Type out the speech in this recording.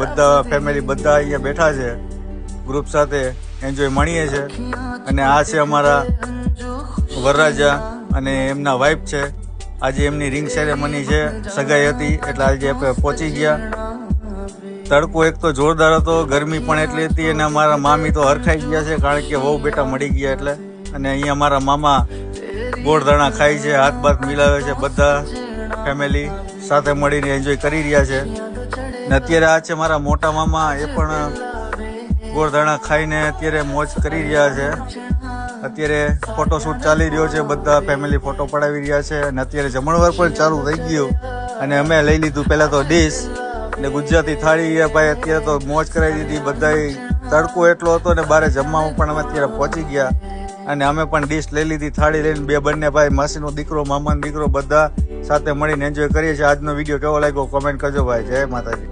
બધા ફેમિલી બધા અહીંયા બેઠા છે ગ્રુપ સાથે એન્જોય માણીએ છે. અને આ છે અમારા વરરાજા અને એમના વાઇફ છે. આજે એમની રિંગ સેરેમની છે, સગાઈ હતી એટલે આજે પહોંચી ગયા. તડકો એક તો જોરદાર હતો, ગરમી પણ એટલી હતી અને અમારા મામી તો હરખાઈ ગયા છે કારણ કે વહુ બેટા મળી ગયા એટલે. અને અહીંયા અમારા મામા ગોળધાણા ખાય છે, હાથ બાથ મિલાવે છે, બધા ફેમિલી સાથે મળીને એન્જોય કરી રહ્યા છે. ને અત્યારે આ છે મારા મોટા મામા, એ પણ ગોળધાણા ખાઈને અત્યારે મોજ કરી રહ્યા છે. અત્યારે ફોટોશૂટ ચાલી રહ્યો છે, બધા ફેમિલી ફોટો પડાવી રહ્યા છે. અને અત્યારે જમણવાર પણ ચાલુ થઈ ગયું અને અમે લઈ લીધું પહેલા તો ડીશ ને ગુજરાતી થાળી. ભાઈ અત્યારે તો મોજ કરાવી દીધી બધાએ. તડકો એટલો હતો ને બારે જમવામાં પણ અમે અત્યારે પહોંચી ગયા અને અમે પણ ડીશ લઈ લીધી, થાળી લઈને બંને ભાઈ, માસીનો દીકરો, મામાનો દીકરો બધા સાથે મળીને એન્જોય કરીએ છીએ. આજનો વિડીયો કેવો લાગ્યો કોમેન્ટ કરજો ભાઈ. જય માતાજી.